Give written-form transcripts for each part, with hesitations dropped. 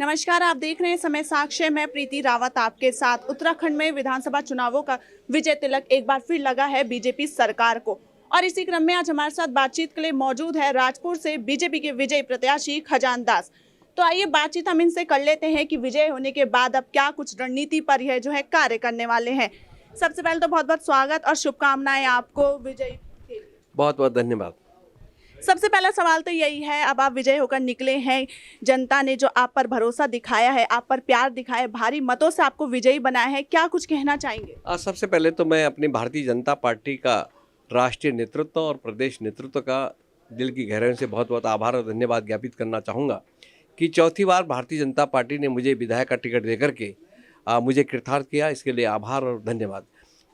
नमस्कार, आप देख रहे हैं समय साक्ष्य। मैं प्रीति रावत आपके साथ। उत्तराखंड में विधानसभा चुनावों का विजय तिलक एक बार फिर लगा है बीजेपी सरकार को, और इसी क्रम में आज हमारे साथ बातचीत के लिए मौजूद है राजपुर से बीजेपी के विजयी प्रत्याशी खजान दास। तो आइए बातचीत हम इनसे कर लेते हैं कि विजय होने के बाद अब क्या कुछ रणनीति पर यह जो है कार्य करने वाले हैं। सबसे पहले तो बहुत बहुत स्वागत और शुभकामनाएं आपको विजय के लिए। बहुत बहुत धन्यवाद। सबसे पहला सवाल तो यही है, अब आप विजय होकर निकले हैं, जनता ने जो आप पर भरोसा दिखाया है, आप पर प्यार दिखाया है, भारी मतों से आपको विजयी बनाया है, क्या कुछ कहना चाहेंगे? सबसे पहले तो मैं अपनी भारतीय जनता पार्टी का राष्ट्रीय नेतृत्व और प्रदेश नेतृत्व का दिल की गहराइयों से बहुत बहुत आभार और धन्यवाद ज्ञापित करना चाहूँगा कि चौथी बार भारतीय जनता पार्टी ने मुझे विधायक का टिकट देकर के मुझे कृतार्थ किया, इसके लिए आभार और धन्यवाद।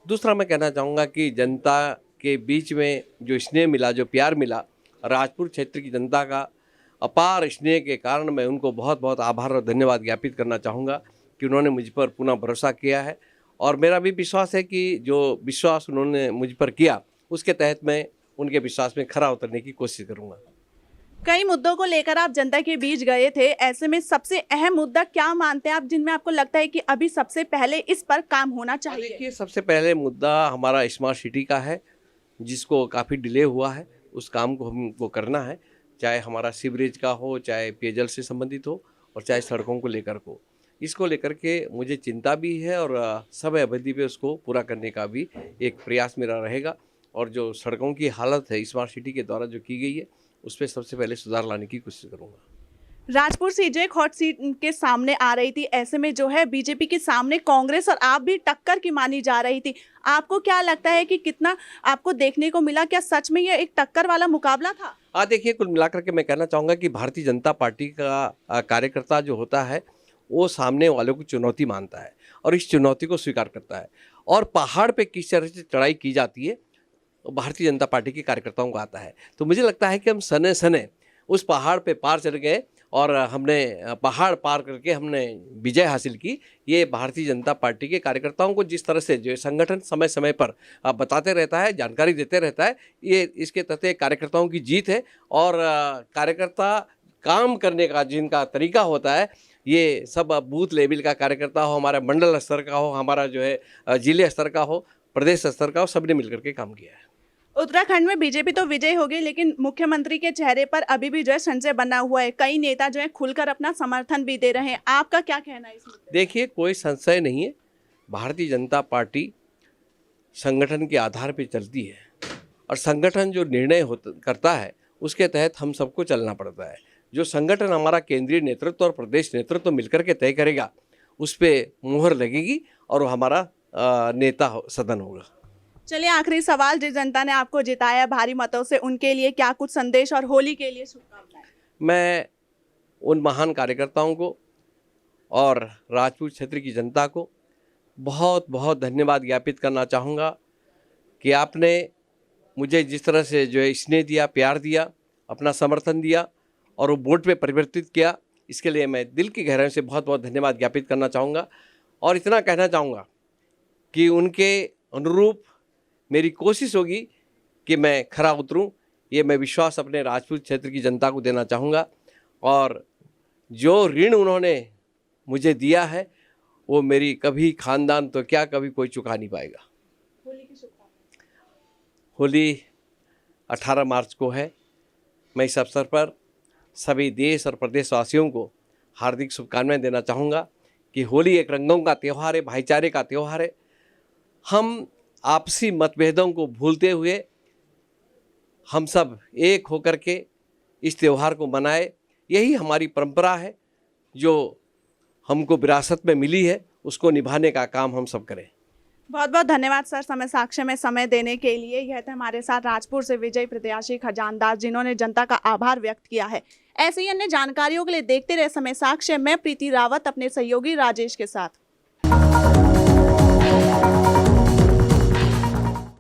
दूसरा मैं कहना चाहूँगा कि जनता के बीच में जो स्नेह मिला, जो प्यार मिला, राजपुर क्षेत्र की जनता का अपार स्नेह के कारण मैं उनको बहुत बहुत आभार और धन्यवाद ज्ञापित करना चाहूँगा कि उन्होंने मुझ पर पुनः भरोसा किया है। और मेरा भी विश्वास है कि जो विश्वास उन्होंने मुझ पर किया उसके तहत मैं उनके विश्वास में खरा उतरने की कोशिश करूँगा। कई मुद्दों को लेकर आप जनता के बीच गए थे, ऐसे में सबसे अहम मुद्दा क्या मानते हैं आप जिनमें आपको लगता है कि अभी सबसे पहले इस पर काम होना चाहिए? देखिए, सबसे पहले मुद्दा हमारा स्मार्ट सिटी का है, जिसको काफ़ी डिले हुआ है। उस काम को हमको करना है, चाहे हमारा सीवरेज का हो, चाहे पेयजल से संबंधित हो, और चाहे सड़कों को लेकर को। इसको लेकर के मुझे चिंता भी है और समय अवधि पे उसको पूरा करने का भी एक प्रयास मेरा रहेगा। और जो सड़कों की हालत है स्मार्ट सिटी के द्वारा जो की गई है, उस पर सबसे पहले सुधार लाने की कोशिश करूँगा। राजपुर सीट एक हॉट सीट के सामने आ रही थी, ऐसे में जो है बीजेपी के सामने कांग्रेस और आप भी टक्कर की मानी जा रही थी। आपको क्या लगता है कि कितना आपको देखने को मिला? क्या सच में ये एक टक्कर वाला मुकाबला था? देखिए, कुल मिलाकर के मैं कहना चाहूँगा कि भारतीय जनता पार्टी का कार्यकर्ता जो होता है वो सामने वालों को चुनौती मानता है और इस चुनौती को स्वीकार करता है। और पहाड़ पे किस तरह से चढ़ाई की जाती है भारतीय जनता पार्टी के कार्यकर्ताओं को आता है। तो मुझे लगता है कि हम सने सने उस पहाड़ पे पार चढ़ गए और हमने पहाड़ पार करके हमने विजय हासिल की। ये भारतीय जनता पार्टी के कार्यकर्ताओं को जिस तरह से जो संगठन समय समय पर बताते रहता है, जानकारी देते रहता है, ये इसके तहत कार्यकर्ताओं की जीत है। और कार्यकर्ता काम करने का जिनका तरीका होता है, ये सब बूथ लेवल का कार्यकर्ता हो, हमारा मंडल स्तर का हो, हमारा जो है जिले स्तर का हो, प्रदेश स्तर का हो, सबने मिलकर के काम किया है। उत्तराखंड में बीजेपी तो विजय हो गई, लेकिन मुख्यमंत्री के चेहरे पर अभी भी जो है संशय बना हुआ है। कई नेता जो है खुलकर अपना समर्थन भी दे रहे हैं, आपका क्या कहना है इसमें? देखिए, कोई संशय नहीं है। भारतीय जनता पार्टी संगठन के आधार पर चलती है और संगठन जो निर्णय करता है उसके तहत हम सबको चलना पड़ता है। जो संगठन हमारा केंद्रीय नेतृत्व और प्रदेश नेतृत्व मिलकर के तय करेगा उस पर मुहर लगेगी और वो हमारा नेता सदन होगा। चलिए, आखिरी सवाल, जिस जनता ने आपको जिताया भारी मतों से, उनके लिए क्या कुछ संदेश और होली के लिए शुभकामनाएं? मैं उन महान कार्यकर्ताओं को और राजपूत क्षेत्र की जनता को बहुत बहुत धन्यवाद ज्ञापित करना चाहूँगा कि आपने मुझे जिस तरह से जो है स्नेह दिया, प्यार दिया, अपना समर्थन दिया और वो वोट में परिवर्तित किया, इसके लिए मैं दिल की गहराइयों से बहुत बहुत धन्यवाद ज्ञापित करना चाहूँगा। और इतना कहना चाहूँगा कि उनके अनुरूप मेरी कोशिश होगी कि मैं खरा उतरूं। ये मैं विश्वास अपने राजपूत क्षेत्र की जनता को देना चाहूँगा। और जो ऋण उन्होंने मुझे दिया है वो मेरी कभी खानदान तो क्या कभी कोई चुका नहीं पाएगा। होली की शुभकामनाएं। होली 18 मार्च को है। मैं इस अवसर पर सभी देश और प्रदेशवासियों को हार्दिक शुभकामनाएं देना चाहूँगा कि होली एक रंगों का त्यौहार है, भाईचारे का त्यौहार है। हम आपसी मतभेदों को भूलते हुए हम सब एक होकर के इस त्यौहार को मनाए। यही हमारी परंपरा है जो हमको विरासत में मिली है, उसको निभाने का काम हम सब करें। बहुत बहुत धन्यवाद सर, समय साक्ष्य में समय देने के लिए। यह थे हमारे साथ राजपुर से विजयी प्रत्याशी खजान दास, जिन्होंने जनता का आभार व्यक्त किया है। ऐसे ही अन्य जानकारियों के लिए देखते रहे समय साक्ष्य। मैं प्रीति रावत अपने सहयोगी राजेश के साथ।